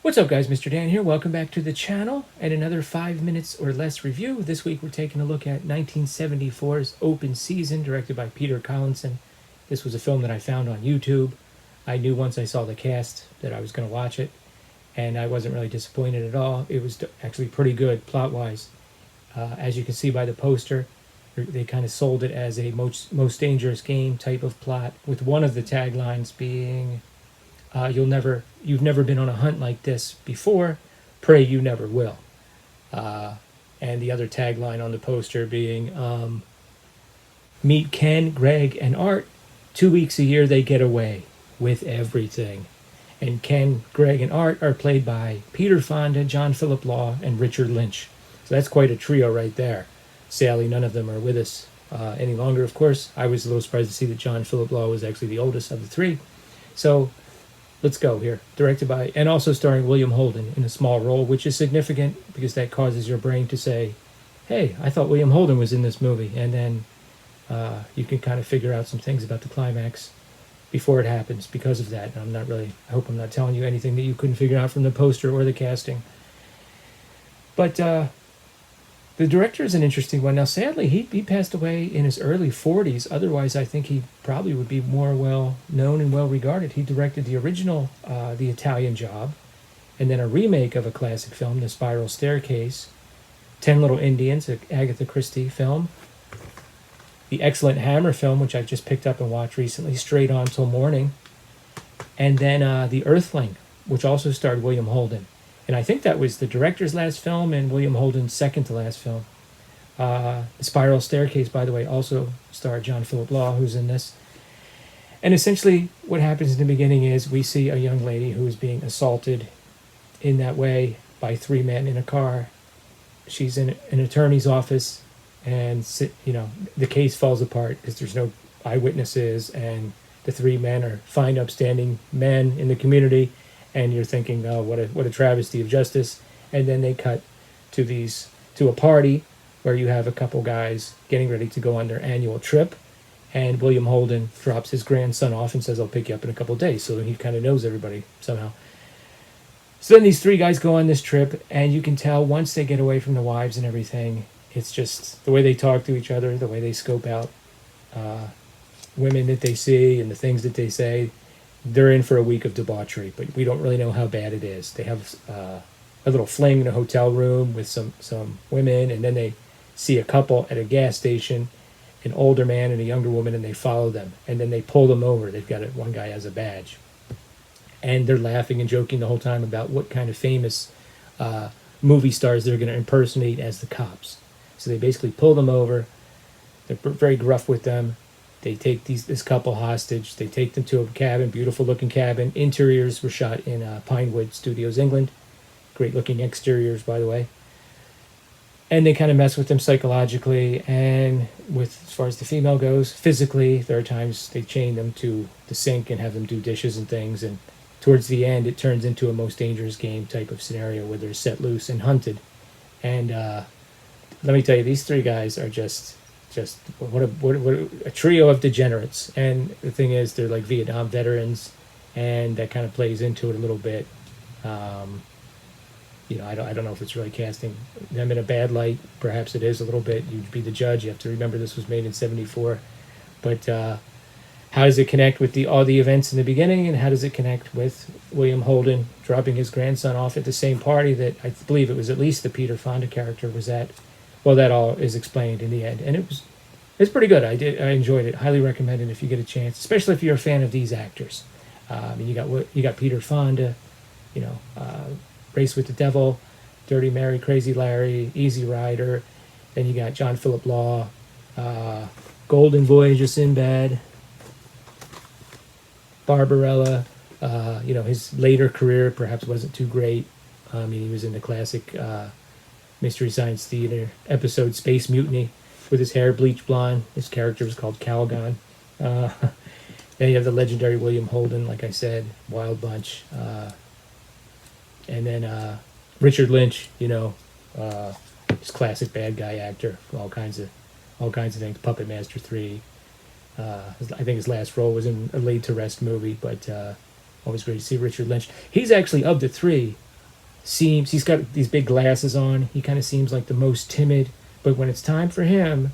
What's up, guys? Mr. Dan here. Welcome back to the channel and another 5 minutes or less review. This week we're taking a look at 1974's Open Season, directed by Peter Collinson. This was a film that I found on YouTube. I knew once I saw the cast that I was going to watch it, and I wasn't really disappointed at all. It was actually pretty good plot-wise. As you can see by the poster, they kind of sold it as a most dangerous game type of plot, with one of the taglines being you've never been on a hunt like this before, pray you never will. And the other tagline on the poster being, meet Ken, Greg, and Art. 2 weeks a year they get away with everything. And Ken, Greg, and Art are played by Peter Fonda, John Philip Law, and Richard Lynch. So that's quite a trio right there. Sadly, none of them are with us any longer, of course. I was a little surprised to see that John Philip Law was actually the oldest of the three. So let's go here. Directed by, and also starring William Holden in a small role, which is significant because that causes your brain to say, hey, I thought William Holden was in this movie. And then you can kind of figure out some things about the climax before it happens because of that. And I hope I'm not telling you anything that you couldn't figure out from the poster or the casting. But the director is an interesting one. Now, sadly, he passed away in his early 40s. Otherwise, I think he probably would be more well known and well regarded. He directed the original The Italian Job, and then a remake of a classic film, The Spiral Staircase, 10 Little Indians, an Agatha Christie film, the excellent Hammer film, which I just picked up and watched recently, Straight On Till Morning, and then The Earthling, which also starred William Holden. And I think that was the director's last film and William Holden's second to last film. The Spiral Staircase, by the way, also starred John Philip Law, who's in this. And essentially what happens in the beginning is we see a young lady who is being assaulted in that way by three men in a car. She's in an attorney's office, and the case falls apart because there's no eyewitnesses, and the three men are fine, upstanding men in the community. And you're thinking, oh, what a travesty of justice. And then they cut to a party where you have a couple guys getting ready to go on their annual trip. And William Holden drops his grandson off and says, I'll pick you up in a couple of days. So he kind of knows everybody somehow. So then these three guys go on this trip, and you can tell once they get away from the wives and everything, it's just the way they talk to each other, the way they scope out women that they see and the things that they say. They're in for a week of debauchery, but we don't really know how bad it is. They have a little fling in a hotel room with some women, and then they see a couple at a gas station, an older man and a younger woman, and they follow them, and then they pull them over. They've got one guy has a badge, and they're laughing and joking the whole time about what kind of famous movie stars they're going to impersonate as the cops. So they basically pull them over. They're very gruff with them. They take this couple hostage. They take them to a cabin, beautiful-looking cabin. Interiors were shot in Pinewood Studios, England. Great-looking exteriors, by the way. And they kind of mess with them psychologically, and as far as the female goes, physically, there are times they chain them to the sink and have them do dishes and things. And towards the end, it turns into a most dangerous game type of scenario where they're set loose and hunted. And let me tell you, these three guys are just what a trio of degenerates. And the thing is, they're like Vietnam veterans, and that kind of plays into it a little bit. I don't know if it's really casting them in a bad light. Perhaps it is a little bit. You'd be the judge. You have to remember this was made in 74. But how does it connect with all the events in the beginning, and how does it connect with William Holden dropping his grandson off at the same party that I believe it was at least the Peter Fonda character was at? Well, that all is explained in the end, and it's pretty good. I enjoyed it. Highly recommend it if you get a chance, especially if you're a fan of these actors. You got Peter Fonda, Race with the Devil, Dirty Mary, Crazy Larry, Easy Rider. Then you got John Philip Law, Golden Voyage of Sinbad, Barbarella. His later career perhaps wasn't too great. He was in the classic Mystery Science Theater episode Space Mutiny with his hair bleached blonde. His character was called Calgon. Then you have the legendary William Holden, like I said, Wild Bunch. And then Richard Lynch, his classic bad guy actor, all kinds of things. Puppet Master 3. I think his last role was in a Laid to Rest movie, but always great to see Richard Lynch. He's actually, of the three, he's got these big glasses on. He kind of seems like the most timid, but when it's time for him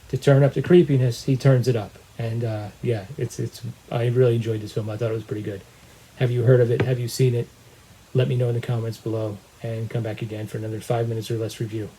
to turn up the creepiness, he turns it up. And yeah, it's I really enjoyed this film. I thought it was pretty good. Have you heard of it? Have you seen it? Let me know in the comments below, and come back again for another 5 minutes or less review.